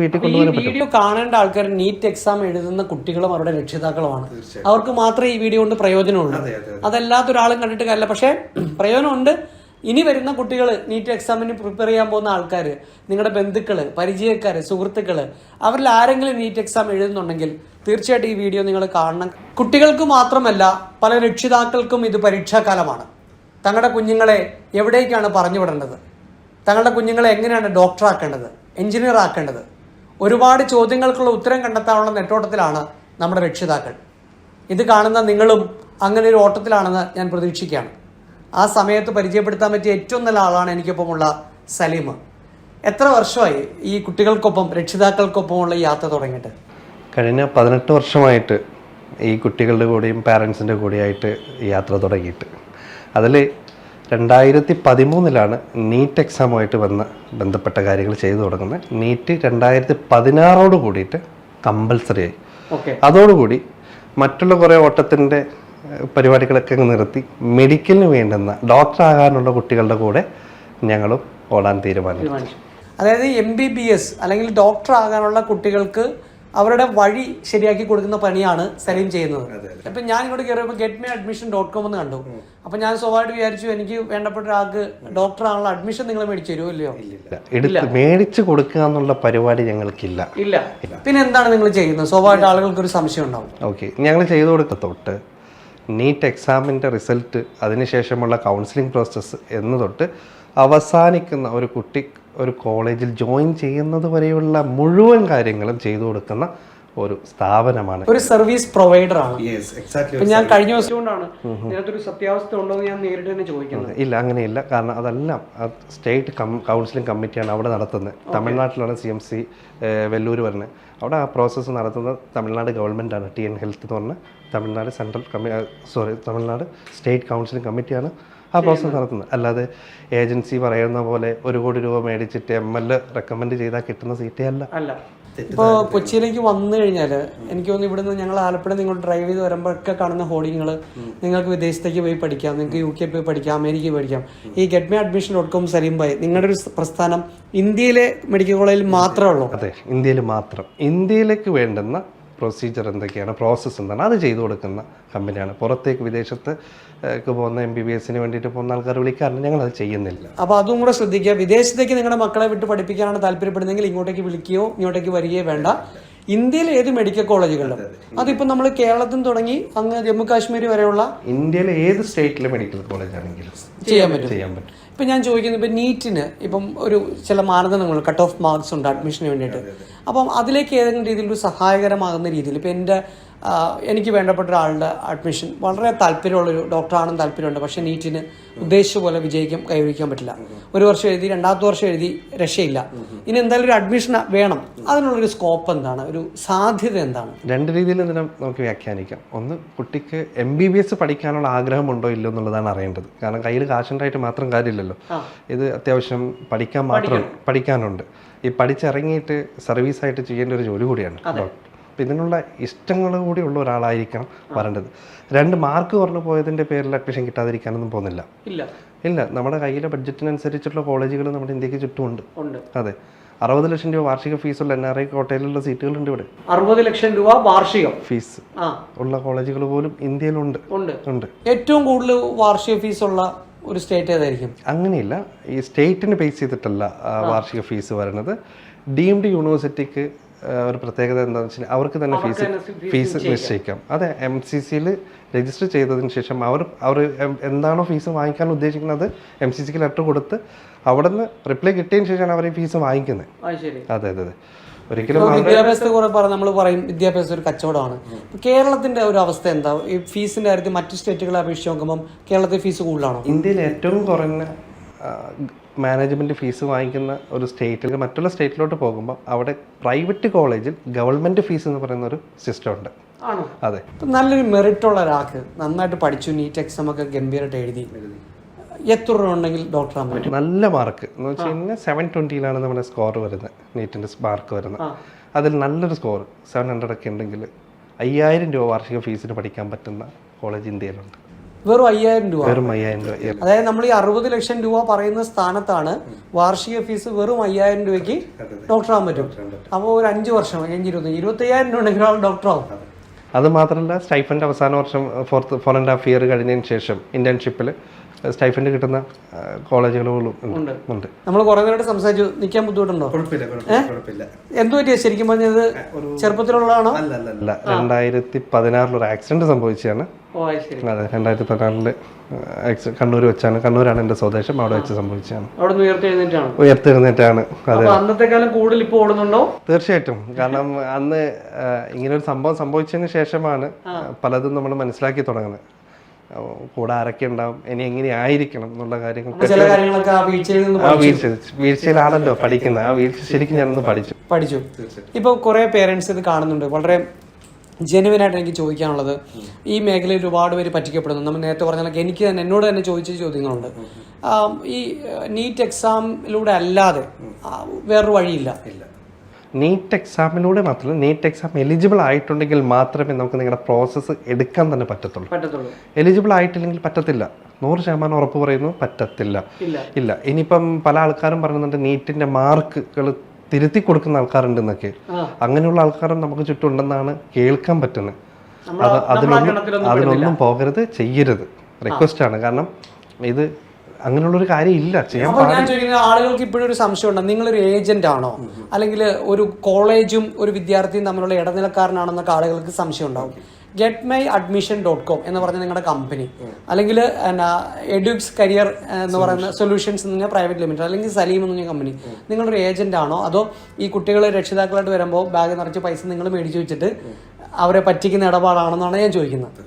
വീട്ടിൽ കൊണ്ടുപോകാൻ പറ്റും. വീഡിയോ കാണേണ്ട ആൾക്കാർ നീറ്റ് എക്സാം എഴുതുന്ന കുട്ടികളും അവരുടെ രക്ഷിതാക്കളുമാണ്. അവർക്ക് മാത്രമേ ഈ വീഡിയോ കൊണ്ട് പ്രയോജനമുള്ളൂ. അതല്ലാത്ത ഒരാളും കണ്ടിട്ട് കാര്യമില്ല. പക്ഷേ പ്രയോജനമുണ്ട്. ഇനി വരുന്ന കുട്ടികൾ, നീറ്റ് എക്സാമിന് പ്രിപ്പയർ ചെയ്യാൻ പോകുന്ന ആൾക്കാർ, നിങ്ങളുടെ ബന്ധുക്കൾ, പരിചയക്കാർ, സുഹൃത്തുക്കൾ, അവരിൽ ആരെങ്കിലും നീറ്റ് എക്സാം എഴുതുന്നുണ്ടെങ്കിൽ തീർച്ചയായിട്ടും ഈ വീഡിയോ നിങ്ങൾ കാണണം. കുട്ടികൾക്ക് മാത്രമല്ല, പല രക്ഷിതാക്കൾക്കും ഇത് പരീക്ഷാകാലമാണ്. തങ്ങളുടെ കുഞ്ഞുങ്ങളെ എവിടേക്കാണ് പറഞ്ഞു വിടേണ്ടത്, തങ്ങളുടെ കുഞ്ഞുങ്ങളെ എങ്ങനെയാണ് ഡോക്ടറാക്കേണ്ടത്, എഞ്ചിനീയർ ആക്കേണ്ടത്, ഒരുപാട് ചോദ്യങ്ങൾക്കുള്ള ഉത്തരം കണ്ടെത്താനുള്ള നെട്ടോട്ടത്തിലാണ് നമ്മുടെ രക്ഷിതാക്കൾ. ഇത് കാണുന്ന നിങ്ങളും അങ്ങനെ ഒരു ഓട്ടത്തിലാണെന്ന് ഞാൻ പ്രതീക്ഷിക്കുകയാണ്. ആ സമയത്ത് പരിചയപ്പെടുത്താൻ പറ്റിയ ഏറ്റവും നല്ല ആളാണ് എനിക്കൊപ്പമുള്ള സലീം. എത്ര വർഷമായി ഈ കുട്ടികൾക്കൊപ്പം, രക്ഷിതാക്കൾക്കൊപ്പമുള്ള യാത്ര തുടങ്ങിയിട്ട്? കഴിഞ്ഞ 18 വർഷമായിട്ട് ഈ കുട്ടികളുടെ കൂടെയും പാരൻസിൻ്റെ കൂടെയായിട്ട് യാത്ര തുടങ്ങിയിട്ട്. അതിൽ 2013 നീറ്റ് എക്സാമുമായിട്ട് ബന്ധപ്പെട്ട കാര്യങ്ങൾ ചെയ്തു തുടങ്ങുന്നത്. നീറ്റ് 2016 കൂടിയിട്ട് കമ്പൽസറി ആയി. അതോടുകൂടി മറ്റുള്ള കുറേ ഓട്ടത്തിൻ്റെ പരിപാടികളൊക്കെ നിർത്തി മെഡിക്കലിന് വേണ്ടുന്ന ഡോക്ടറാകാനുള്ള കുട്ടികളുടെ കൂടെ ഞങ്ങളും ഓടാൻ തീരുമാനിച്ചു. അതായത് MBBS അല്ലെങ്കിൽ ഡോക്ടർ ആകാനുള്ള കുട്ടികൾക്ക് അവരുടെ വഴി ശരിയാക്കി കൊടുക്കുന്ന പണിയാണ് സലീം ചെയ്യുന്നത്. ഇപ്പം ഞാൻ ഇങ്ങോട്ട് കയറിയപ്പോൾ getmeadmission.com എന്ന് കണ്ടു. അപ്പം ഞാൻ സ്വാഭാവികമായിട്ട് വിചാരിച്ചു, എനിക്ക് വേണ്ടപ്പെട്ട ഒരാൾക്ക് ഡോക്ടർ ആണുള്ള അഡ്മിഷൻ നിങ്ങൾ മേടിച്ചു തരുമോ? ഇല്ലയോ? എടുത്ത് മേടിച്ചു കൊടുക്കുക എന്നുള്ള പരിപാടി ഞങ്ങൾക്കില്ല. ഇല്ല. പിന്നെ എന്താണ് നിങ്ങൾ ചെയ്യുന്നത്? സ്വാഭാവികമായിട്ട് ആളുകൾക്ക് ഒരു സംശയം ഉണ്ടാവും. ഓക്കെ, ഞങ്ങൾ ചെയ്തു കൊടുത്ത തൊട്ട് നീറ്റ് എക്സാമിൻ്റെ റിസൾട്ട്, അതിനുശേഷമുള്ള കൗൺസിലിംഗ് പ്രോസസ്സ് എന്ന് തൊട്ട് അവസാനിക്കുന്ന ഒരു കുട്ടി ഒരു കോളേജിൽ ജോയിൻ ചെയ്യുന്നത് വരെയുള്ള മുഴുവൻ കാര്യങ്ങളും ചെയ്തു കൊടുക്കുന്ന ഒരു സ്ഥാപനമാണ്. ഒരു സർവീസ് പ്രൊവൈഡർ ആണ്. ഞാൻ കഴിഞ്ഞ ദിവസം കൊണ്ടാണ് ഇതിനകത്തൊരു സത്യാവസ്ഥ ഉണ്ടോ എന്ന് ഞാൻ നേരിട്ട് തന്നെ ചോദിക്കുന്നത്. ഇല്ല, അങ്ങനെയില്ല. കാരണം അതെല്ലാം സ്റ്റേറ്റ് കൗൺസിലിംഗ് കമ്മിറ്റിയാണ് അവിടെ നടത്തുന്നത്. തമിഴ്നാട്ടിലാണ് CMC വെല്ലൂർ വരുന്നത്. അവിടെ ആ പ്രോസസ്സ് നടത്തുന്നത് തമിഴ്നാട് ഗവൺമെൻറ്റാണ്. TN ഹെൽത്ത് എന്ന് പറഞ്ഞ തമിഴ്നാട് തമിഴ്നാട് സ്റ്റേറ്റ് കൗൺസിലിംഗ് കമ്മിറ്റിയാണ് ആ പ്രോസസ്സ് നടത്തുന്നത്. അല്ലാതെ ഏജൻസി പറയുന്ന പോലെ 1 കോടി രൂപ മേടിച്ചിട്ട് MLA റെക്കമെൻഡ് ചെയ്താൽ കിട്ടുന്ന സീറ്റേ അല്ല. ഇപ്പോൾ കൊച്ചിയിലേക്ക് വന്നു കഴിഞ്ഞാൽ എനിക്ക് തോന്നുന്നു ഇവിടുന്ന് ഞങ്ങൾ ആലപ്പുഴ നിങ്ങൾ ഡ്രൈവ് ചെയ്ത് വരുമ്പോഴൊക്കെ കാണുന്ന ഹോർഡിങ്ങൾ, നിങ്ങൾക്ക് വിദേശത്തേക്ക് പോയി പഠിക്കാം, നിങ്ങൾക്ക് UK പോയി പഠിക്കാം, അമേരിക്കയിൽ പഠിക്കാം. ഈ getmeadmission.com സലീം ഭായ്, നിങ്ങളുടെ ഒരു പ്രസ്ഥാനം ഇന്ത്യയിലെ മെഡിക്കൽ കോളേജിൽ മാത്രമേ ഉള്ളൂ? അതെ, ഇന്ത്യയിൽ മാത്രം. ഇന്ത്യയിലേക്ക് വേണ്ടുന്ന പ്രൊസീജിയർ എന്തൊക്കെയാണ്, പ്രോസസ്സ് എന്താണ്, അത് ചെയ്തു കൊടുക്കുന്ന കമ്പനിയാണ്. പുറത്തേക്ക് വിദേശത്ത് പോകുന്ന MBBSന് വേണ്ടിയിട്ട് പോകുന്ന ആൾക്കാർ വിളിക്കാറുണ്ട്, ഞങ്ങൾ അത് ചെയ്യുന്നില്ല. അപ്പോൾ അതും കൂടെ ശ്രദ്ധിക്കുക. വിദേശത്തേക്ക് നിങ്ങളുടെ മക്കളെ വിട്ട് പഠിപ്പിക്കാനാണ് താല്പര്യപ്പെടുന്നതെങ്കിൽ ഇങ്ങോട്ടേക്ക് വിളിക്കുകയോ ഇങ്ങോട്ടേക്ക് വരികയോ വേണ്ട. ഇന്ത്യയിലെ ഏത് മെഡിക്കൽ കോളേജുകളിലും, അതിപ്പോൾ നമ്മൾ കേരളത്തിൽ തുടങ്ങി അങ്ങ് ജമ്മു കാശ്മീർ വരെയുള്ള ഇന്ത്യയിലെ ഏത് സ്റ്റേറ്റിലെ മെഡിക്കൽ കോളേജ് ആണെങ്കിലും ചെയ്യാൻ പറ്റും. ഇപ്പം ഞാൻ ചോദിക്കുന്നത്, ഇപ്പം നീറ്റിന് ഇപ്പം ഒരു ചില മാനദണ്ഡങ്ങൾ, കട്ട് ഓഫ് മാർക്സ് ഉണ്ട് അഡ്മിഷന് വേണ്ടിയിട്ട്. അപ്പം അതിലേക്ക് ഏതെങ്കിലും രീതിയിൽ ഒരു സഹായകരമാകുന്ന രീതിയിൽ ഇപ്പം എനിക്ക് വേണ്ടപ്പെട്ട ഒരാളുടെ അഡ്മിഷൻ വളരെ താല്പര്യമുള്ളൊരു ഡോക്ടറാണെന്ന് താല്പര്യമുണ്ട്, പക്ഷേ നീറ്റിന് ഉദ്ദേശിച്ച പോലെ വിജയിക്കാൻ കൈവരിക്കാൻ പറ്റില്ല. 1 വർഷം എഴുതി, 2ാമത്തെ വർഷം എഴുതി, രക്ഷയില്ല. ഇനി എന്തായാലും ഒരു അഡ്മിഷൻ വേണം. അതിനുള്ളൊരു സ്കോപ്പ് എന്താണ്, ഒരു സാധ്യത എന്താണ്? 2 രീതിയിൽ ഇതിനെ നമുക്ക് വ്യാഖ്യാനിക്കാം. ഒന്ന്, കുട്ടിക്ക് MBBS പഠിക്കാനുള്ള ആഗ്രഹമുണ്ടോ ഇല്ലോ എന്നുള്ളതാണ് അറിയേണ്ടത്. കാരണം കയ്യിൽ കാശുണ്ടായിട്ട് മാത്രം കാര്യമില്ലല്ലോ. ഇത് അത്യാവശ്യം പഠിക്കാനുണ്ട്. ഈ പഠിച്ചിറങ്ങിയിട്ട് സർവീസായിട്ട് ചെയ്യേണ്ട ഒരു ജോലി കൂടിയാണ് ഡോക്ടർ. അപ്പം ഇതിനുള്ള ഇഷ്ടങ്ങൾ കൂടി ഉള്ള ഒരാളായിരിക്കണം വരേണ്ടത്. 2 മാർക്ക് കുറഞ്ഞു പോയതിൻ്റെ പേരിൽ അഡ്മിഷൻ കിട്ടാതിരിക്കാനൊന്നും പോകുന്നില്ല. ഇല്ല, നമ്മുടെ കയ്യിലെ ബഡ്ജറ്റിനനുസരിച്ചുള്ള കോളേജുകൾ നമ്മുടെ ഇന്ത്യക്ക് ചുറ്റുമുണ്ട്. അതെ, 60 ലക്ഷം രൂപ വാർഷിക ഫീസുള്ള NRI കോട്ടയിലുള്ള സീറ്റുകളുണ്ട് ഇവിടെ. 60 ലക്ഷം രൂപ വാർഷിക ഫീസ് ഉള്ള കോളേജുകൾ പോലും ഇന്ത്യയിലുണ്ട്. ഏറ്റവും കൂടുതൽ വാർഷിക ഫീസ് ഉള്ള ഒരു സ്റ്റേറ്റ് ഏതായിരിക്കും? അങ്ങനെയില്ല, ഈ സ്റ്റേറ്റിന് ബേസ് ചെയ്തിട്ടല്ല വാർഷിക ഫീസ് വരുന്നത്. ഡീംഡ് യൂണിവേഴ്സിറ്റിക്ക് ഒരു പ്രത്യേകത എന്താണെന്ന് വെച്ചാൽ അവർക്ക് തന്നെ ഫീസ് നിശ്ചയിക്കാം. അതെ, MCCയിൽ രജിസ്റ്റർ ചെയ്തതിന് ശേഷം അവർ എന്താണോ ഫീസ് വാങ്ങിക്കാൻ ഉദ്ദേശിക്കുന്നത് MCCക്ക് ലെറ്റർ കൊടുത്ത് അവിടെ നിന്ന് റിപ്ലൈ കിട്ടിയതിന് ശേഷമാണ് അവർ ഈ ഫീസ് വാങ്ങിക്കുന്നത്. അതെ, ഒരിക്കലും വിദ്യാഭ്യാസത്തെ കുറെ നമ്മൾ പറയും വിദ്യാഭ്യാസം ഒരു കച്ചവടമാണ്. കേരളത്തിന്റെ ഒരു അവസ്ഥ എന്താ? ഈ ഫീസിന്റെ കാര്യത്തിൽ മറ്റു സ്റ്റേറ്റുകളെ അപേക്ഷിച്ച് നോക്കുമ്പോൾ കേരളത്തിൽ ഫീസ് കൂടുതലാണോ? ഇന്ത്യയിൽ ഏറ്റവും കുറഞ്ഞ മാനേജ്മെൻറ്റ് ഫീസ് വാങ്ങിക്കുന്ന ഒരു സ്റ്റേറ്റിൽ മറ്റുള്ള സ്റ്റേറ്റിലോട്ട് പോകുമ്പോൾ അവിടെ പ്രൈവറ്റ് കോളേജിൽ ഗവൺമെൻറ് ഫീസ് എന്ന് പറയുന്ന ഒരു സിസ്റ്റം ഉണ്ട്. അതെ, നല്ലൊരു മെറിറ്റുള്ള ഒരാൾക്ക് നന്നായിട്ട് പഠിച്ചു, നീറ്റ് എക്സാം ഒക്കെ ഗംഭീരമായിട്ട് എഴുതി, എത്ര രൂപ ഉണ്ടെങ്കിൽ ഡോക്ടർ ആകാൻ പറ്റും? നല്ല മാർക്ക് എന്ന് വെച്ച് കഴിഞ്ഞാൽ 720 നമ്മുടെ സ്കോർ വരുന്നത്, നീറ്റിൻ്റെ മാർക്ക് വരുന്നത്. അതിൽ നല്ലൊരു സ്കോർ 700 ഒക്കെ ഉണ്ടെങ്കിൽ 5000 രൂപ വാർഷിക ഫീസിന് പഠിക്കാൻ പറ്റുന്ന കോളേജ് ഇന്ത്യയിലുണ്ട്. വെറും 5000 രൂപ. വെറും 5000 രൂപ. അതായത് നമ്മൾ ഈ 60 ലക്ഷം രൂപ പറയുന്ന സ്ഥാനത്താണ് വാർഷിക ഫീസ് വെറും 5000 രൂപയ്ക്ക് ഡോക്ടറാകാൻ പറ്റും. അപ്പോൾ ഒരു 5 വർഷം 25,000 രൂപ ഉണ്ടെങ്കിൽ ആൾ ഡോക്ടറാവും. അത് മാത്രമല്ല സ്റ്റൈഫൻഡ് അവസാന വർഷം 4.5 ഇയർ കഴിഞ്ഞതിന് ശേഷം ഇന്റേൺഷിപ്പിൽ സ്റ്റൈഫൻഡ് കിട്ടുന്ന കോളേജുകളും ഉണ്ട്. നമ്മൾ കുറെ നേരം സംസാരിച്ചു, നിൽക്കാൻ ബുദ്ധിമുട്ടുണ്ടോ? എന്തു പറ്റിയ ശരിക്കും പറഞ്ഞത്? ചെറുപ്പത്തിലുള്ളതാണോ? അല്ല, 2016 ഒരു ആക്സിഡന്റ് സംഭവിച്ചതാണ്. അതെ, 2016 കണ്ണൂർ വെച്ചാണ്. കണ്ണൂരാണ് എന്റെ സ്വദേശം. അവിടെ വെച്ച് സംഭവിച്ചതാണ്. ഉയർത്തെഴുന്നേറ്റാണ്. അതെ. അന്നത്തെ കാലം കൂടുതൽ ഇപ്പോൾ ഓടുന്നുണ്ടോ? തീർച്ചയായിട്ടും. കാരണം അന്ന് ഇങ്ങനെ ഒരു സംഭവം സംഭവിച്ചതിന് ശേഷമാണ് പലതും നമ്മൾ മനസ്സിലാക്കി തുടങ്ങുന്നത്. കൂടെ ആരൊക്കെ ഉണ്ടാവും, ഇനി എങ്ങനെ ആയിരിക്കണം എന്നുള്ള കാര്യങ്ങൾ. വീഴ്ചയിലാണല്ലോ പഠിക്കുന്നത്. ആ വീഴ്ച ശരിക്കും ഞാനൊന്ന് പഠിച്ചു. ഇപ്പൊ കുറെ പേരൻസ് ഇത് കാണുന്നുണ്ട്. വളരെ ജെനുവിനായിട്ട് എനിക്ക് ചോദിക്കാനുള്ളത്, ഈ മേഖലയിൽ ഒരുപാട് പേര് പറ്റിക്കപ്പെടുന്നു. നമ്മൾ നേരത്തെ പറഞ്ഞാൽ എനിക്ക് തന്നെ എന്നോട് തന്നെ ചോദിച്ച ചോദ്യങ്ങളുണ്ട്. ഈ നീറ്റ് എക്സാമിലൂടെ അല്ലാതെ വേറൊരു വഴിയില്ല. നീറ്റ് എക്സാമിലൂടെ മാത്രമല്ല, നീറ്റ് എക്സാം എലിജിബിൾ ആയിട്ടുണ്ടെങ്കിൽ മാത്രമേ നമുക്ക് നിങ്ങളുടെ പ്രോസസ്സ് എടുക്കാൻ തന്നെ പറ്റത്തുള്ളൂ. എലിജിബിൾ ആയിട്ടില്ലെങ്കിൽ പറ്റത്തില്ല. 100% ഉറപ്പ് പറയുന്നു, പറ്റത്തില്ല. ഇല്ല. ഇനിയിപ്പം പല ആൾക്കാരും പറയുന്നുണ്ട് നീറ്റിന്റെ മാർക്കുകൾ തിരുത്തി കൊടുക്കുന്ന ആൾക്കാരുണ്ടെന്നൊക്കെ. അങ്ങനെയുള്ള ആൾക്കാരും നമുക്ക് ചുറ്റുമുണ്ടെന്നാണ് കേൾക്കാൻ പറ്റുന്നത്. അതിനൊന്നും പോകരുത്, ചെയ്യരുത്. റിക്വസ്റ്റ് ആണ്. കാരണം ഇത് അങ്ങനെയുള്ളൊരു കാര്യം ഇല്ല, ചെയ്യാൻ. ഞാൻ ചോദിക്കുന്ന ആളുകൾക്ക് ഇപ്പോഴും ഒരു സംശയം ഉണ്ട്, നിങ്ങളൊരു ഏജന്റ് ആണോ അല്ലെങ്കിൽ ഒരു കോളേജും ഒരു വിദ്യാർത്ഥിയും തമ്മിലുള്ള ഇടനിലക്കാരനാണെന്നൊക്കെ ആളുകൾക്ക് സംശയം ഉണ്ടാവും. getmyadmission.com എന്ന് പറഞ്ഞ നിങ്ങളുടെ കമ്പനി, അല്ലെങ്കിൽ എഡ്യൂക്സ് കരിയർ എന്ന് പറയുന്ന സൊല്യൂഷൻസ് എന്ന് പറഞ്ഞാൽ പ്രൈവറ്റ് ലിമിറ്റഡ്, അല്ലെങ്കിൽ സലീം എന്ന് പറഞ്ഞ കമ്പനി, നിങ്ങളൊരു ഏജന്റ് ആണോ അതോ ഈ കുട്ടികൾ രക്ഷിതാക്കളായിട്ട് വരുമ്പോൾ ബാഗ് നിറച്ച് പൈസ നിങ്ങൾ മേടിച്ചു വെച്ചിട്ട് അവരെ പറ്റിക്കുന്ന ഇടപാടാണെന്നാണ് ഞാൻ ചോദിക്കുന്നത്.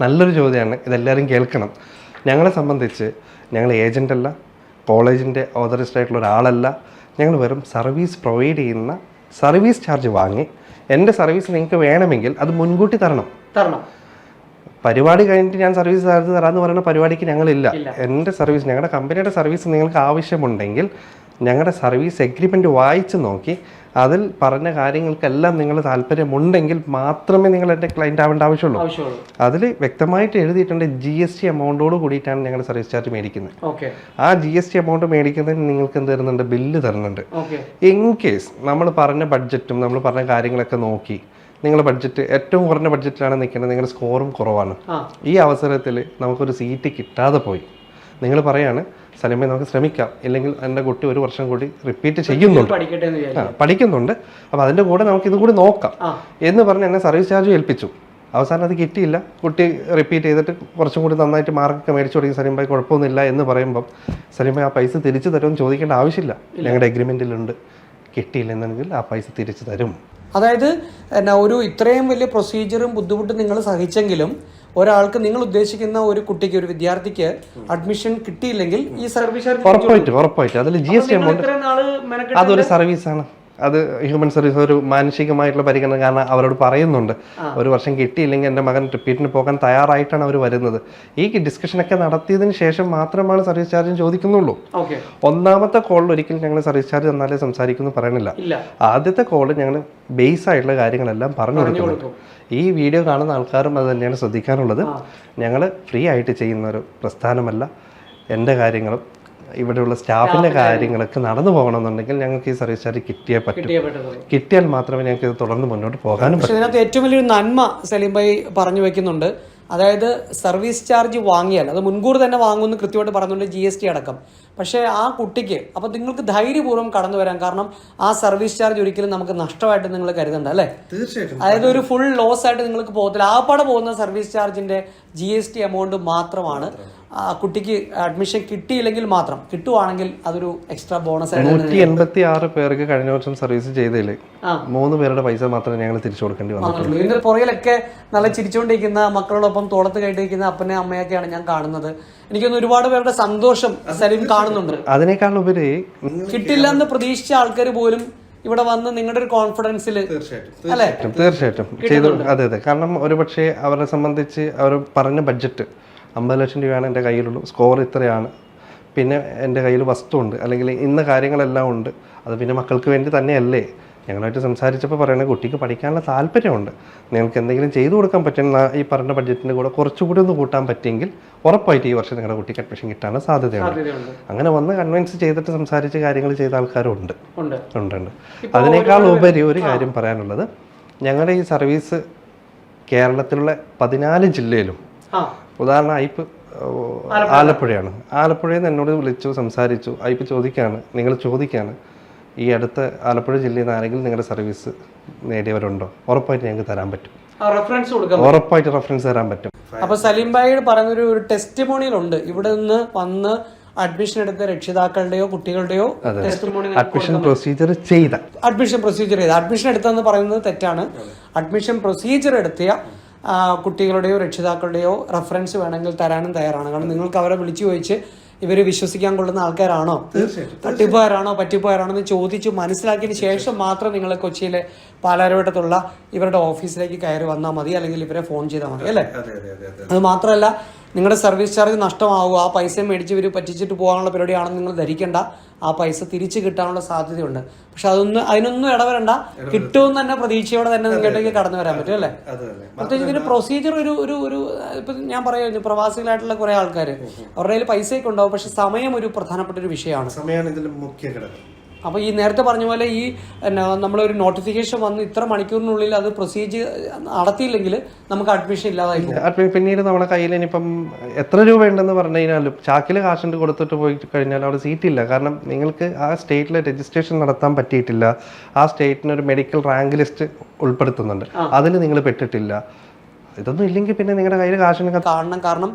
നല്ലൊരു ചോദ്യമാണ്. ഇതെല്ലാവരും കേൾക്കണം. ഞങ്ങളെ സംബന്ധിച്ച് ഞങ്ങൾ ഏജന്റ് അല്ല, കോളേജിൻ്റെ ഓതറൈസ്ഡ് ആയിട്ടുള്ള ഒരാളല്ല. ഞങ്ങൾ വെറും സർവീസ് പ്രൊവൈഡ് ചെയ്യുന്ന, സർവീസ് ചാർജ് വാങ്ങി എൻ്റെ സർവീസ് നിങ്ങൾക്ക് വേണമെങ്കിൽ അത് മുൻകൂട്ടി തരണം. പരിപാടി കഴിഞ്ഞിട്ട് ഞാൻ സർവീസ് ചാർജ് തരാമെന്ന് പറയുന്ന പരിപാടിക്ക് ഞങ്ങളില്ല. എൻ്റെ സർവീസ്, ഞങ്ങളുടെ കമ്പനിയുടെ സർവീസ് നിങ്ങൾക്ക് ആവശ്യമുണ്ടെങ്കിൽ ഞങ്ങളുടെ സർവീസ് എഗ്രിമെൻറ്റ് വായിച്ച് നോക്കി അതിൽ പറഞ്ഞ കാര്യങ്ങൾക്കെല്ലാം നിങ്ങൾ താല്പര്യമുണ്ടെങ്കിൽ മാത്രമേ നിങ്ങൾ എൻ്റെ ക്ലയൻ്റ് ആവേണ്ട ആവശ്യമുള്ളൂ. അതിൽ വ്യക്തമായിട്ട് എഴുതിയിട്ടുണ്ട് GST എമൗണ്ടോട് കൂടിയിട്ടാണ് ഞങ്ങൾ സർവീസ് ചാർജ് മേടിക്കുന്നത്. ആ GST എമൗണ്ട് മേടിക്കുന്നതിന് നിങ്ങൾക്ക് എന്ത് തരുന്നുണ്ട്? ബില്ല് തരുന്നുണ്ട്. ഇൻ കേസ് നമ്മൾ പറഞ്ഞ ബഡ്ജറ്റും നമ്മൾ പറഞ്ഞ കാര്യങ്ങളൊക്കെ നോക്കി നിങ്ങളുടെ ബഡ്ജറ്റ് ഏറ്റവും കുറഞ്ഞ ബഡ്ജറ്റിലാണ് നിൽക്കുന്നത്, നിങ്ങളുടെ സ്കോറും കുറവാണ്, ഈ അവസരത്തിൽ നമുക്കൊരു സീറ്റ് കിട്ടാതെ പോയി, നിങ്ങൾ പറയാണ് സലീമേ നമുക്ക് ശ്രമിക്കാം, ഇല്ലെങ്കിൽ എൻ്റെ കുട്ടി 1 വർഷം കൂടി റിപ്പീറ്റ് ചെയ്യുന്നുണ്ട്, പഠിക്കുന്നുണ്ട്, അപ്പോൾ അതിൻ്റെ കൂടെ നമുക്ക് ഇതും കൂടി നോക്കാം എന്ന് പറഞ്ഞ് എന്നെ സർവീസ് ചാർജ് ഏൽപ്പിച്ചു. അവസാനം അത് കിട്ടിയില്ല. കുട്ടി റിപ്പീറ്റ് ചെയ്തിട്ട് കുറച്ചും കൂടി നന്നായിട്ട് മാർക്കൊക്കെ മേടിച്ചു തുടങ്ങി. സലീം ഭായി കുഴപ്പമൊന്നുമില്ല എന്ന് പറയുമ്പം സലീം ഭായി ആ പൈസ തിരിച്ചു തരുമെന്ന് ചോദിക്കേണ്ട ആവശ്യമില്ല. ഞങ്ങളുടെ എഗ്രിമെൻറ്റിലുണ്ട്, കിട്ടിയില്ലെന്നുണ്ടെങ്കിൽ ആ പൈസ തിരിച്ചു തരും. അതായത് ഒരു ഇത്രയും വലിയ പ്രൊസീജിയറും ബുദ്ധിമുട്ടും നിങ്ങൾ സഹിച്ചെങ്കിലും ഒരാൾക്ക്, നിങ്ങൾ ഉദ്ദേശിക്കുന്ന ഒരു കുട്ടിക്ക്, ഒരു വിദ്യാർത്ഥിക്ക് അഡ്മിഷൻ കിട്ടിയില്ലെങ്കിൽ ഈ സർവീസ് ഉറപ്പായിട്ട് അതിൽ GST എമൗണ്ട് അതൊരു സർവീസാണ്. അത് ഹ്യൂമൻ സർവീസ്, ഒരു മാനസികമായിട്ടുള്ള പരിഗണന. കാരണം അവരോട് പറയുന്നുണ്ട് 1 വർഷം കിട്ടിയില്ലെങ്കിൽ എൻ്റെ മകൻ റിപ്പീറ്റിന് പോകാൻ തയ്യാറായിട്ടാണ് അവർ വരുന്നത്. ഈ ഡിസ്കഷനൊക്കെ നടത്തിയതിന് ശേഷം മാത്രമാണ് സർവീസ് ചാർജ് ചോദിക്കുന്നുള്ളൂ. ഒന്നാമത്തെ കോളിൽ ഒരിക്കലും ഞങ്ങൾ സർവീസ് ചാർജ് തന്നാലേ സംസാരിക്കുന്നു പറയണില്ല. ആദ്യത്തെ കോളിൽ ഞങ്ങൾ ബേസ് ആയിട്ടുള്ള കാര്യങ്ങളെല്ലാം പറഞ്ഞു കൊടുക്കുന്നുണ്ട്. ഈ വീഡിയോ കാണുന്ന ആൾക്കാരും അത് തന്നെയാണ് ശ്രദ്ധിക്കാനുള്ളത്. ഞങ്ങൾ ഫ്രീ ആയിട്ട് ചെയ്യുന്ന ഒരു പ്രസ്ഥാനമല്ല. എൻ്റെ കാര്യങ്ങളും ഇവിടെയുള്ള സ്റ്റാഫിൻ്റെ കാര്യങ്ങളൊക്കെ നടന്നു പോകണമെന്നുണ്ടെങ്കിൽ ഞങ്ങൾക്ക് ഈ സർവീസ് ചാർജ് കിട്ടിയേ പറ്റും. കിട്ടിയാൽ മാത്രമേ ഞങ്ങൾക്ക് ഇത് തുടർന്ന് മുന്നോട്ട് പോകാനും പറ്റും. ഇതിനകത്ത് ഏറ്റവും വലിയൊരു നന്മ സലീം ഭായി പറഞ്ഞു വെക്കുന്നുണ്ട്. അതായത് സർവീസ് ചാർജ് വാങ്ങിയാൽ അത് മുൻകൂർ തന്നെ വാങ്ങുമെന്ന് കൃത്യമായിട്ട് പറയുന്നുണ്ട്, GST അടക്കം. പക്ഷേ ആ കുട്ടിക്ക് അപ്പോൾ നിങ്ങൾക്ക് ധൈര്യപൂർവ്വം കടന്നു വരാം. കാരണം ആ സർവീസ് ചാർജ് ഒരിക്കലും നമുക്ക് നഷ്ടമായിട്ട് നിങ്ങൾ കരുതണ്ട, അല്ലേ? തീർച്ചയായിട്ടും. അതായത് ഒരു ഫുൾ ലോസ് ആയിട്ട് നിങ്ങൾക്ക് പോകത്തില്ല. ആപ്പാടെ പോകുന്ന സർവീസ് ചാർജിന്റെ GST എമൗണ്ട് മാത്രമാണ്. ആ കുട്ടിക്ക് അഡ്മിഷൻ കിട്ടിയില്ലെങ്കിൽ മാത്രം, കിട്ടുവാണെങ്കിൽ അതൊരു എക്സ്ട്രാ ബോണസ് ആയിട്ട്. 186 പേർക്ക് കഴിഞ്ഞ വർഷം സർവീസ് ചെയ്തതിൽ 3 പേരുടെ പൈസ മാത്രമേ ഞങ്ങൾ തിരിച്ചു കൊടുക്കേണ്ടി വന്നിട്ടുള്ളൂ. ഇതിന്റെ പുറകിലൊക്കെ നല്ല ചിരിച്ചുകൊണ്ടിരിക്കുന്ന മക്കളോടൊപ്പം തോളത്ത് കയറ്റിയിരിക്കുന്ന അപ്പനെ അമ്മയൊക്കെയാണ് ഞാൻ കാണുന്നത്. എനിക്കൊന്ന് ഒരുപാട് പേരുടെ സന്തോഷം സലീം കാണുന്നുണ്ട്. അതിനേക്കാൾ ഉപരി കിട്ടില്ല എന്ന് പ്രതീക്ഷിച്ച ആൾക്കാർ പോലും ഇവിടെ വന്ന് നിങ്ങളുടെ ഒരു കോൺഫിഡൻസിൽ അല്ലേ? തീർച്ചയായിട്ടും ചെയ്തു. അതെ. കാരണം ഒരുപക്ഷെ അവരെ സംബന്ധിച്ച് അവർ പറഞ്ഞ ബഡ്ജറ്റ് 50 ലക്ഷം രൂപയാണ് എൻ്റെ കയ്യിലുള്ളൂ, സ്കോർ ഇത്രയാണ്, പിന്നെ എൻ്റെ കയ്യിൽ വസ്തു ഉണ്ട്, അല്ലെങ്കിൽ ഇന്ന കാര്യങ്ങളെല്ലാം ഉണ്ട്. അത് പിന്നെ മക്കൾക്ക് വേണ്ടി തന്നെയല്ലേ ഞങ്ങളായിട്ട് സംസാരിച്ചപ്പോൾ പറയുന്നത് കുട്ടിക്ക് പഠിക്കാനുള്ള താല്പര്യമുണ്ട്, നിങ്ങൾക്ക് എന്തെങ്കിലും ചെയ്തു കൊടുക്കാൻ പറ്റുന്ന ഈ പറഞ്ഞ ബഡ്ജറ്റിൻ്റെ കൂടെ കുറച്ചുകൂടി ഒന്ന് കൂട്ടാൻ പറ്റിയെങ്കിൽ ഉറപ്പായിട്ട് ഈ വർഷം നിങ്ങളുടെ കുട്ടിക്ക് അഡ്മിഷൻ കിട്ടാനുള്ള സാധ്യതയുണ്ട്. അങ്ങനെ വന്ന് കൺവിൻസ് ചെയ്തിട്ട് സംസാരിച്ച് കാര്യങ്ങൾ ചെയ്ത ആൾക്കാരും ഉണ്ട്. അതിനേക്കാൾ ഉപരി ഒരു കാര്യം പറയാനുള്ളത്, ഞങ്ങളുടെ ഈ സർവീസ് കേരളത്തിലുള്ള 14 ജില്ലയിലും, ഉദാഹരണം ഐപ്പ് ആലപ്പുഴയാണ്, ആലപ്പുഴയിൽ നിന്ന് എന്നോട് വിളിച്ചു സംസാരിച്ചു, ഐപ്പ് ചോദിക്കുകയാണ് ഈ അടുത്ത ആലപ്പുഴ ജില്ലയിൽ നിന്ന് ആരെങ്കിലും നിങ്ങളുടെ സർവീസ് നേടിയവരുണ്ടോ, ഉറപ്പായിട്ട് ഞങ്ങൾക്ക് തരാൻ പറ്റും, ഉറപ്പായിട്ട് റെഫറൻസ് തരാൻ പറ്റും. അപ്പൊ സലീം ഭായിയുടെ പറഞ്ഞൊരു ടെസ്റ്റിമോണിയൽ ഉണ്ട്, ഇവിടെ നിന്ന് വന്ന് അഡ്മിഷൻ എടുത്ത രക്ഷിതാക്കളുടെയോ കുട്ടികളുടെയോ ടെസ്റ്റിമോണിയൽ അഡ്മിഷൻ പ്രൊസീജിയർ ചെയ്ത അഡ്മിഷൻ എടുത്തെന്ന് പറയുന്നത് തെറ്റാണ്. അഡ്മിഷൻ പ്രൊസീജിയർ എടുത്തിയ കുട്ടികളുടെയോ രക്ഷിതാക്കളുടെയോ റെഫറൻസ് വേണമെങ്കിൽ തരാനും തയ്യാറാണ്. കാരണം നിങ്ങൾക്ക് അവരെ വിളിച്ചു ചോദിച്ച് ഇവർ വിശ്വസിക്കാൻ കൊള്ളുന്ന ആൾക്കാരാണോ, തട്ടിപ്പുകാരാണോ പറ്റിപ്പുകാരാണോ എന്ന് ചോദിച്ചു മനസ്സിലാക്കിയതിന് ശേഷം മാത്രം നിങ്ങൾ കൊച്ചിയിലെ പാലാരിവട്ടത്തുള്ള ഇവരുടെ ഓഫീസിലേക്ക് കയറി വന്നാൽ മതി, അല്ലെങ്കിൽ ഇവരെ ഫോൺ ചെയ്താൽ മതി അല്ലേ. അത് മാത്രമല്ല, നിങ്ങളുടെ സർവീസ് ചാർജ് നഷ്ടമാവുക, ആ പൈസ മേടിച്ച് ഇവർ പറ്റിച്ചിട്ട് പോകാനുള്ള പരിപാടിയാണെന്ന് നിങ്ങൾ ധരിക്കേണ്ട. ആ പൈസ തിരിച്ച് കിട്ടാനുള്ള സാധ്യതയുണ്ട്. പക്ഷെ അതിനൊന്നും ഇടവരണ്ട, കിട്ടുമെന്ന് തന്നെ പ്രതീക്ഷയോടെ തന്നെ നിങ്ങളിലേക്ക് കടന്നു വരാൻ പറ്റും അല്ലേ. പ്രത്യേകിച്ച് ഇതിന്റെ പ്രൊസീജിയർ ഒരു ഇപ്പൊ ഞാൻ പറയുന്നു, പ്രവാസികളായിട്ടുള്ള കുറെ ആൾക്കാർ അവരുടെ കയ്യിൽ പൈസയൊക്കെ ഉണ്ടാവും, പക്ഷെ സമയം ഒരു പ്രധാനപ്പെട്ട ഒരു വിഷയമാണ്. സമയമാണ് ഇതിൽ മുഖ്യ ഘടകം. അപ്പോൾ ഈ നേരത്തെ പറഞ്ഞ പോലെ ഈ നമ്മളൊരു നോട്ടിഫിക്കേഷൻ വന്ന് ഇത്ര മണിക്കൂറിനുള്ളിൽ അത് പ്രൊസീജിയർ നടത്തിയില്ലെങ്കിൽ നമുക്ക് അഡ്മിഷൻ ഇല്ലാതായി പോകും. പിന്നീട് നമ്മുടെ കയ്യിൽ ഇനിയിപ്പം എത്ര രൂപ ഉണ്ടെന്ന് പറഞ്ഞു കഴിഞ്ഞാലും ചാക്കിൽ കാശുണ്ട് കൊടുത്തിട്ട് പോയി കഴിഞ്ഞാൽ അവിടെ സീറ്റില്ല. കാരണം നിങ്ങൾക്ക് ആ സ്റ്റേറ്റിലെ രജിസ്ട്രേഷൻ നടത്താൻ പറ്റിയിട്ടില്ല, ആ സ്റ്റേറ്റിന് ഒരു മെഡിക്കൽ റാങ്ക് ലിസ്റ്റ് ഉൾപ്പെടുത്തുന്നുണ്ട്, അതിൽ നിങ്ങൾ പെട്ടിട്ടില്ല. ഇതൊന്നും ഇല്ലെങ്കിൽ പിന്നെ നിങ്ങളുടെ കയ്യിൽ കാശിന് കാണണം. കാരണം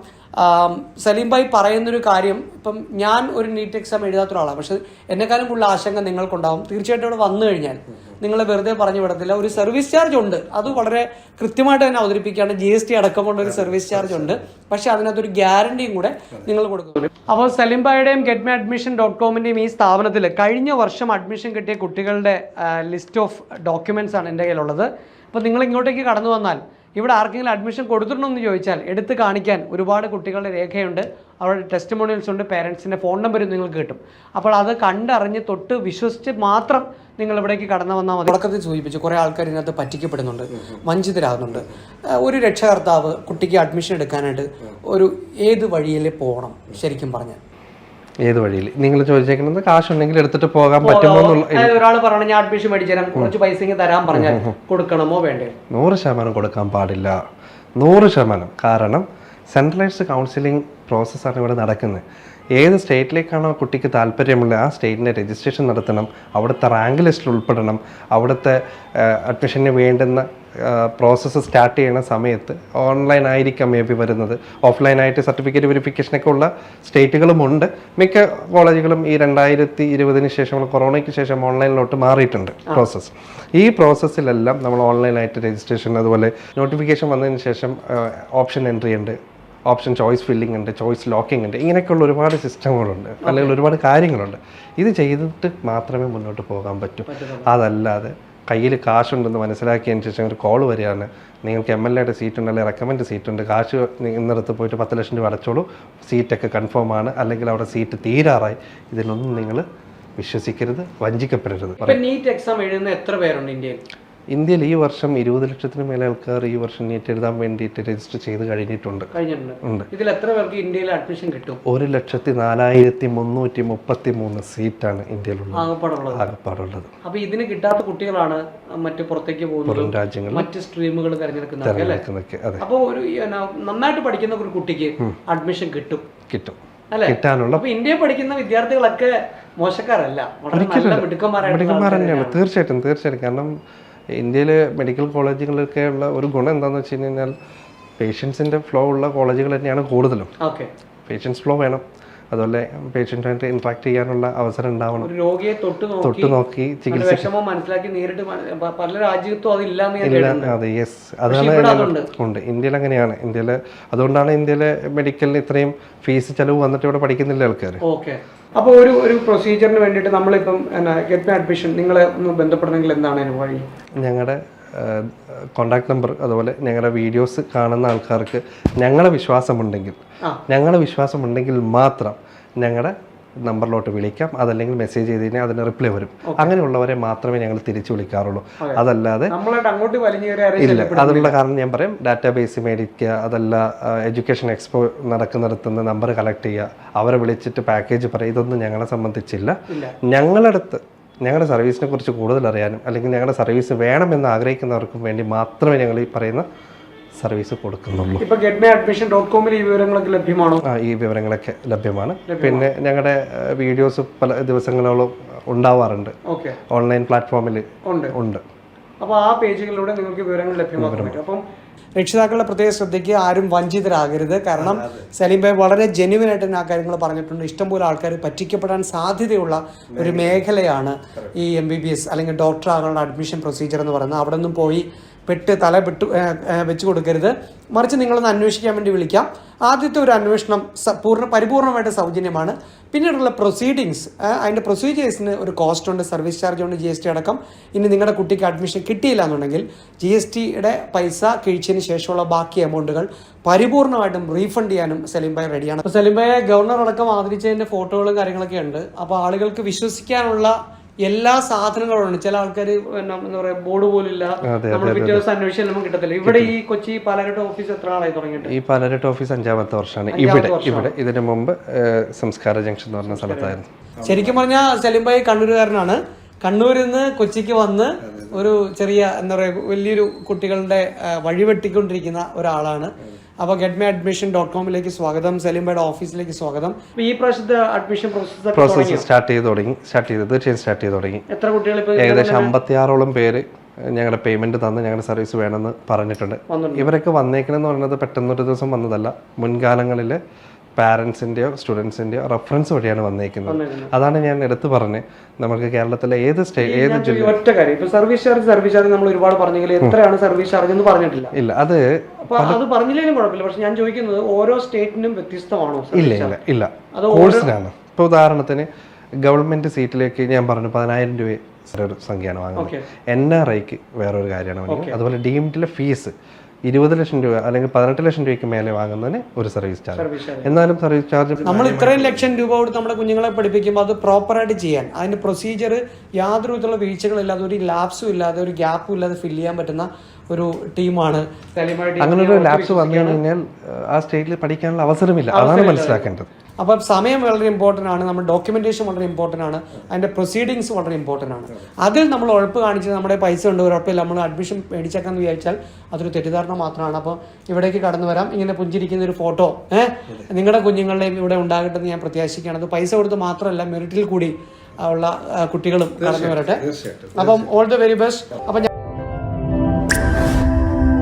സലീം ഭായി പറയുന്നൊരു കാര്യം, ഇപ്പം ഞാൻ ഒരു നീറ്റ് എക്സാം എഴുതാത്ത ഒരാളാണ്, പക്ഷെ എന്നെക്കാളും കൂടുതൽ ആശങ്ക നിങ്ങൾക്കുണ്ടാവും. തീർച്ചയായിട്ടും ഇവിടെ വന്നു കഴിഞ്ഞാൽ നിങ്ങളെ വെറുതെ പറഞ്ഞു വിടത്തില്ല. ഒരു സർവീസ് ചാർജ് ഉണ്ട്, അത് വളരെ കൃത്യമായിട്ട് തന്നെ അവതരിപ്പിക്കുകയാണ്. GST അടക്കമുള്ള ഒരു സർവീസ് ചാർജ് ഉണ്ട്, പക്ഷെ അതിനകത്തൊരു ഗ്യാരണ്ടിയും കൂടെ നിങ്ങൾ കൊടുക്കുന്നു. അപ്പോൾ സലീം ഭായിയുടെയും getmeadmission.comന്റെയും ഈ സ്ഥാപനത്തിൽ കഴിഞ്ഞ വർഷം അഡ്മിഷൻ കിട്ടിയ കുട്ടികളുടെ ലിസ്റ്റ് ഓഫ് ഡോക്യുമെന്റ്സ് ആണ് എൻ്റെ കയ്യിലുള്ളത്. അപ്പോൾ നിങ്ങൾ ഇങ്ങോട്ടേക്ക് കടന്നു വന്നാൽ ഇവിടെ ആർക്കെങ്കിലും അഡ്മിഷൻ കൊടുത്തിട്ടുണ്ടെന്ന് ചോദിച്ചാൽ എടുത്ത് കാണിക്കാൻ ഒരുപാട് കുട്ടികളുടെ രേഖയുണ്ട്, അവരുടെ ടെസ്റ്റിമോണിയൽസ് ഉണ്ട്, പേരൻസിൻ്റെ ഫോൺ നമ്പരും നിങ്ങൾക്ക് കിട്ടും. അപ്പോൾ അത് കണ്ടറിഞ്ഞ് തൊട്ട് വിശ്വസിച്ച് മാത്രം നിങ്ങൾ ഇവിടേക്ക് കടന്നു വന്നാൽ മതി. തുടക്കത്തിൽ സൂചിപ്പിച്ചു കുറേ ആൾക്കാർ ഇതിനകത്ത് പറ്റിക്കപ്പെടുന്നുണ്ട്, വഞ്ചിതരാകുന്നുണ്ട്. ഒരു രക്ഷകർത്താവ് കുട്ടിക്ക് അഡ്മിഷൻ എടുക്കാനായിട്ട് ഏത് വഴിയിൽ പോകണം ശരിക്കും പറഞ്ഞാൽ? ഏത് വഴിയിൽ നിങ്ങൾ ചോദിച്ചേക്കുന്നത് കാശുണ്ടെങ്കിൽ എടുത്തിട്ട് പോകാൻ പറ്റുമോ എന്നുള്ള. ഒരാൾ പറഞ്ഞു ഞാൻ അഡ്മിഷൻ മേടിച്ചു കുറച്ച് പൈസ തരാൻ പറഞ്ഞാൽ കൊടുക്കണമോ വേണ്ടേ? 100% കൊടുക്കാൻ പാടില്ല, 100%. കാരണം സെൻട്രലൈസ്ഡ് കൗൺസിലിംഗ് പ്രോസസ്സാണ് ഇവിടെ നടക്കുന്നത്. ഏത് സ്റ്റേറ്റിലേക്കാണോ കുട്ടിക്ക് താല്പര്യമുള്ളത് ആ സ്റ്റേറ്റിൻ്റെ രജിസ്ട്രേഷൻ നടത്തണം, അവിടുത്തെ റാങ്ക് ലിസ്റ്റിൽ ഉൾപ്പെടണം, അവിടുത്തെ അഡ്മിഷന് വേണ്ടുന്ന പ്രോസസ്സ് സ്റ്റാർട്ട് ചെയ്യുന്ന സമയത്ത് ഓൺലൈൻ ആയിരിക്കാം മേ ബി വരുന്നത്, ഓഫ്ലൈനായിട്ട് സർട്ടിഫിക്കറ്റ് വെരിഫിക്കേഷനൊക്കെ ഉള്ള സ്റ്റേറ്റുകളുമുണ്ട്. മിക്ക കോളേജുകളും ഈ 2020 ശേഷം കൊറോണയ്ക്ക് ശേഷം ഓൺലൈനിലോട്ട് മാറിയിട്ടുണ്ട് പ്രോസസ്സ്. ഈ പ്രോസസ്സിലെല്ലാം നമ്മൾ ഓൺലൈനായിട്ട് രജിസ്ട്രേഷൻ, അതുപോലെ നോട്ടിഫിക്കേഷൻ വന്നതിന് ശേഷം ഓപ്ഷൻ എൻട്രി ഉണ്ട്, ഓപ്ഷൻ ചോയ്സ് ഫില്ലിംഗ് ഉണ്ട്, ചോയ്സ് ലോക്കിംഗ് ഉണ്ട്, ഇങ്ങനെയൊക്കെയുള്ള ഒരുപാട് സിസ്റ്റങ്ങളുണ്ട്, അല്ലെങ്കിൽ ഒരുപാട് കാര്യങ്ങളുണ്ട്. ഇത് ചെയ്തിട്ട് മാത്രമേ മുന്നോട്ട് പോകാൻ പറ്റൂ. അതല്ലാതെ കയ്യിൽ കാശുണ്ടെന്ന് മനസ്സിലാക്കിയതിന് ശേഷം ഒരു കോൾ വരികയാണ്, നിങ്ങൾക്ക് MLA സീറ്റ് ഉണ്ട്, അല്ലെങ്കിൽ റെക്കമെൻഡ് സീറ്റ് ഉണ്ട്, കാശ് ഇന്നിടത്ത് പോയിട്ട് 10 ലക്ഷം രൂപ അടച്ചോളൂ, സീറ്റൊക്കെ കൺഫേം ആണ്, അല്ലെങ്കിൽ അവിടെ സീറ്റ് തീരാറായി. ഇതിലൊന്നും നിങ്ങൾ വിശ്വസിക്കരുത്, വഞ്ചിക്കപ്പെടരുത്. നീറ്റ് എക്സാം എഴുതുന്ന എത്ര പേരുണ്ട് ഇന്ത്യയിൽ ഈ വർഷം 20 ലക്ഷത്തിന് മേലെ ആൾക്കാർ ഈ വർഷം നീറ്റ് എഴുതാൻ വേണ്ടിയിട്ട് രജിസ്റ്റർ ചെയ്ത് കഴിഞ്ഞിട്ടുണ്ട്. ഇതിൽ എത്ര പേർക്ക് ഇന്ത്യയിൽ അഡ്മിഷൻ കിട്ടും? 1,04,333 സീറ്റാണ് ഇന്ത്യയിലുള്ളത്, ആകപ്പാടുള്ളത്. അപ്പൊ ഇതിന് കിട്ടാത്ത കുട്ടികളാണ് മറ്റു പുറത്തേക്ക് പോകുന്നത്, രാജ്യങ്ങൾ മറ്റ് സ്ട്രീമുകൾ തിരഞ്ഞെടുക്കുന്നത്. അപ്പോൾ ഒരു നന്നായിട്ട് പഠിക്കുന്ന ഒരു കുട്ടിക്ക് അഡ്മിഷൻ കിട്ടും കിട്ടാനുള്ള. അപ്പൊ ഇന്ത്യയിൽ പഠിക്കുന്ന വിദ്യാർത്ഥികളൊക്കെ മോശക്കാരല്ല, മിടുക്കന്മാർ തന്നെയാണ്. തീർച്ചയായിട്ടും. കാരണം ഇന്ത്യയിലെ മെഡിക്കൽ കോളേജുകളിലൊക്കെ ഉള്ള ഒരു ഗുണം എന്താണെന്ന് വെച്ച് കഴിഞ്ഞാൽ പേഷ്യൻസിൻ്റെ ഫ്ലോ ഉള്ള കോളേജുകൾ തന്നെയാണ് കൂടുതലും. പേഷ്യൻസ് ഫ്ലോ വേണം, അതുപോലെ പേഷ്യൻറ്റായിട്ട് ഇൻട്രാക്ട് ചെയ്യാനുള്ള അവസരം ഉണ്ടാവണം, രോഗിയെ തൊട്ട് നോക്കി ചികിത്സ മനസ്സിലാക്കി നേരിട്ട് പല രാജ്യത്തും അതില്ല. അതെ, യെസ്, അതാണ് ഉണ്ട്. ഇന്ത്യയിൽ അങ്ങനെയാണ്. അതുകൊണ്ടാണ് ഇന്ത്യയിലെ മെഡിക്കലിന് ഇത്രയും ഫീസ് ചെലവ് വന്നിട്ട് ഇവിടെ പഠിക്കുന്നില്ല ആൾക്കാർ. അപ്പോൾ ഒരു പ്രൊസീജിയറിന് വേണ്ടിയിട്ട് നമ്മളിപ്പം ഗെറ്റ് അഡ്മിഷൻ നിങ്ങളെ ഒന്ന് ബന്ധപ്പെടണമെങ്കിൽ എന്താണ് വഴി? ഞങ്ങളുടെ കോണ്ടാക്ട് നമ്പർ, അതുപോലെ ഞങ്ങളുടെ വീഡിയോസ് കാണുന്ന ആൾക്കാർക്ക് ഞങ്ങളെ വിശ്വാസമുണ്ടെങ്കിൽ മാത്രം ഞങ്ങളുടെ നമ്പറിലോട്ട് വിളിക്കാം, അതല്ലെങ്കിൽ മെസ്സേജ് ചെയ്ത് കഴിഞ്ഞാൽ അതിന് റിപ്ലൈ വരും. അങ്ങനെയുള്ളവരെ മാത്രമേ ഞങ്ങൾ തിരിച്ചു വിളിക്കാറുള്ളൂ. അതല്ലാതെ ഇല്ല. അതിനുള്ള കാരണം ഞാൻ പറയും, ഡാറ്റാബേസ് മേടിക്കുക, അതല്ല എഡ്യൂക്കേഷൻ എക്സ്പോ നടക്കുന്നിടത്തുനിന്ന് നമ്പർ കളക്ട് ചെയ്യുക, അവരെ വിളിച്ചിട്ട് പാക്കേജ് പറയുക, ഇതൊന്നും ഞങ്ങളെ സംബന്ധിച്ചില്ല. ഞങ്ങളുടെ സർവീസിനെ കുറിച്ച് കൂടുതൽ അറിയാനും അല്ലെങ്കിൽ ഞങ്ങളുടെ സർവീസ് വേണമെന്ന് ആഗ്രഹിക്കുന്നവർക്കും വേണ്ടി മാത്രമേ ഞങ്ങൾ ഈ പറയുന്ന സർവീസ് കൊടുക്കുന്നുള്ളൂ. ഇപ്പോൾ getmyadmission.com ഈ വിവരങ്ങളൊക്കെ ലഭ്യമാണോ? ഈ വിവരങ്ങളൊക്കെ ലഭ്യമാണ്. പിന്നെ ഞങ്ങളുടെ വീഡിയോസ് പല ദിവസങ്ങളോളം ഉണ്ടാവാറുണ്ട്, ഓൺലൈൻ പ്ലാറ്റ്ഫോമിൽ ഉണ്ട്. അപ്പോൾ ആ പേജുകളിലൂടെ നിങ്ങൾക്ക് വിവരങ്ങൾ ലഭ്യമാക്കാൻ പറ്റും. അപ്പം രക്ഷിതാക്കളുടെ പ്രത്യേക ശ്രദ്ധയ്ക്ക് ആരും വഞ്ചിതരാകരുത്. കാരണം സലീം ഭായ് വളരെ ജെന്യുവൻ ആയിട്ട് ആ കാര്യങ്ങൾ പറഞ്ഞിട്ടുണ്ട്. ഇഷ്ടംപോലെ ആൾക്കാർ പറ്റിക്കപ്പെടാൻ സാധ്യതയുള്ള ഒരു മേഖലയാണ് ഈ MBBS അല്ലെങ്കിൽ ഡോക്ടർ ആകാനുള്ള അഡ്മിഷൻ പ്രൊസീജിയർ എന്ന് പറയുന്നത്. അവിടെ നിന്നും പോയി തല വെച്ച് കൊടുക്കരുത്. മറിച്ച് നിങ്ങളൊന്ന് അന്വേഷിക്കാൻ വേണ്ടി വിളിക്കാം. ആദ്യത്തെ ഒരു അന്വേഷണം പരിപൂർണമായിട്ട് സൗജന്യമാണ്. പിന്നീടുള്ള പ്രൊസീഡിങ്സ്, അതിൻ്റെ പ്രൊസീജിയേഴ്സിന് ഒരു കോസ്റ്റ് ഉണ്ട്, സർവീസ് ചാർജ് ഉണ്ട്, GST അടക്കം. ഇനി നിങ്ങളുടെ കുട്ടിക്ക് അഡ്മിഷൻ കിട്ടിയില്ല എന്നുണ്ടെങ്കിൽ GSTയുടെ പൈസ കിഴിച്ചതിന് ശേഷമുള്ള ബാക്കി എമൗണ്ടുകൾ പരിപൂർണമായിട്ടും റീഫണ്ട് ചെയ്യാനും സലീം ഭായ് റെഡിയാണ്. അപ്പോൾ സലീം ഭായ് ഗവർണർ അടക്കം ആദരിച്ചതിൻ്റെ ഫോട്ടോകളും കാര്യങ്ങളൊക്കെ ഉണ്ട്. അപ്പോൾ ആളുകൾക്ക് വിശ്വസിക്കാനുള്ള എല്ലാ സാധനങ്ങളും ഉണ്ട്. ചില ആൾക്കാർ എന്താ പറയുക, ബോർഡ് പോലില്ല, നമ്മൾ പിറ്റേ ദിവസം അന്വേഷിച്ചാൽ കിട്ടത്തില്ല. ഇവിടെ ഈ കൊച്ചി പാലാരിവട്ടം ഓഫീസ് എത്ര നാളായി തുടങ്ങിയിട്ട്? ഈ പാലാരിവട്ടം ഓഫീസ് 5ാമത്തെ വർഷമാണ്. ഇവിടെ ഇതിന് മുമ്പ് സംസ്കാര ജംഗ്ഷൻ എന്ന് പറഞ്ഞ സ്ഥലത്തായിരുന്നു. ശരിക്കും പറഞ്ഞാൽ സലീം ഭായ് കണ്ണൂരുകാരനാണ്. കണ്ണൂരിൽ നിന്ന് കൊച്ചിക്ക് വന്ന് ഒരു ചെറിയ എന്താ പറയുക വലിയൊരു കുട്ടികളുടെ വഴിവെട്ടിക്കൊണ്ടിരിക്കുന്ന ഒരാളാണ്. അപ്പോൾ getmyadmission.com സ്വാഗതം, സലീം ഭായിയുടെ ഓഫീസിലേക്ക് സ്വാഗതം. ഈ പ്രാവശ്യത്തെ അഡ്മിഷൻ പ്രോസസ്സ് സ്റ്റാർട്ട് ചെയ്ത് തുടങ്ങി. എത്ര കുട്ടികൾ? ഏകദേശം 56ഓളം പേര് ഞങ്ങളുടെ പേയ്മെന്റ് തന്ന് ഞങ്ങളുടെ സർവീസ് വേണമെന്ന് പറഞ്ഞിട്ടുണ്ട്. ഇവരൊക്കെ വന്നേക്കണെന്ന് പറയുന്നത് പെട്ടെന്നൊരു ദിവസം വന്നതല്ല. മുൻകാലങ്ങളിൽ പാരൻസിൻ്റെയോ സ്റ്റുഡൻസിൻ്റെയോ റെഫറൻസ് വഴിയാണ് വന്നേക്കുന്നത്. അതാണ് ഞാൻ എടുത്തു പറഞ്ഞത്. നമുക്ക് കേരളത്തിലെ ഏത് ജില്ല ഒറ്റ കാര്യം, ഇപ്പൊ സർവീസ് ചാർജ് നമ്മൾ ഒരുപാട് പറഞ്ഞെങ്കിൽ എത്രയാണ് സർവീസ് ചാർജ് എന്ന് പറഞ്ഞിട്ടില്ല. ഇല്ല, അത് പറഞ്ഞില്ലെങ്കിലും കുഴപ്പമില്ല. പക്ഷെ ഞാൻ ചോദിക്കുന്നത് ഓരോ സ്റ്റേറ്റിനും വ്യത്യസ്തമാണോ? ഇല്ല, കോഴ്സിനാണ്. ഇപ്പൊ ഉദാഹരണത്തിന് ഗവൺമെന്റ് സീറ്റിലേക്ക് ഞാൻ പറഞ്ഞു 10,000 രൂപ ഒരു സംഖ്യയാണ് വാങ്ങുന്നത്. NRIക്ക് വേറൊരു കാര്യമാണ് വാങ്ങുന്നത്. അതുപോലെ ഡീംഡിലെ ഫീസ് 20 ലക്ഷം രൂപ അല്ലെങ്കിൽ 18 ലക്ഷം രൂപയ്ക്ക് മേലെ വാങ്ങുന്നതിന് ഒരു സർവീസ് ചാർജ്. എന്നാലും സർവീസ് ചാർജ് നമ്മൾ ഇത്രയും ലക്ഷം രൂപ കൊടുത്ത് നമ്മുടെ കുഞ്ഞുങ്ങളെ പഠിപ്പിക്കുമ്പോൾ അത് പ്രോപ്പറായിട്ട് ചെയ്യാൻ, അതിന്റെ പ്രൊസീജിയർ യാതൊരു വിധത്തിലുള്ള വീഴ്ചകളില്ലാതെ, ഒരു ലാപ്സും ഇല്ലാതെ, ഒരു ഗ്യാപ്പും ഇല്ലാതെ ഫില്ല് ചെയ്യാൻ പറ്റുന്ന ഒരു ടീമാണ്. അങ്ങനെ ഒരു ലാപ്സ് വന്നു കഴിഞ്ഞാൽ ആ സ്റ്റേറ്റിൽ പഠിക്കാനുള്ള അവസരമില്ല. അതാണ് മനസ്സിലാക്കേണ്ടത്. അപ്പം സമയം വളരെ ഇമ്പോർട്ടൻ്റ് ആണ്, നമ്മുടെ ഡോക്യുമെന്റേഷൻ വളരെ ഇമ്പോർട്ടൻ്റ് ആണ്, അതിന്റെ പ്രൊസീഡിങ്സ് വളരെ ഇമ്പോർട്ടൻ്റ് ആണ്. അതിൽ നമ്മൾ ഉഴപ്പ് കാണിച്ച് നമ്മുടെ പൈസ ഉണ്ട് ഉറപ്പില്ല നമ്മൾ അഡ്മിഷൻ മേടിച്ചേക്കാന്ന് വിചാരിച്ചാൽ അതൊരു തെറ്റിദ്ധാരണ മാത്രമാണ്. അപ്പോൾ ഇവിടേക്ക് കടന്നു വരാം. ഇങ്ങനെ പുഞ്ചിരിക്കുന്ന ഒരു ഫോട്ടോ നിങ്ങളുടെ കുഞ്ഞുങ്ങളുടെയും ഇവിടെ ഉണ്ടാകട്ടെ എന്ന് ഞാൻ പ്രത്യാശിക്കുകയാണ്. അത് പൈസ കൊടുത്ത് മാത്രമല്ല, മെറിറ്റിൽ കൂടി ഉള്ള കുട്ടികളും കടന്നു വരട്ടെ. അപ്പം ഓൾ ദ വെരി ബെസ്റ്റ്. അപ്പം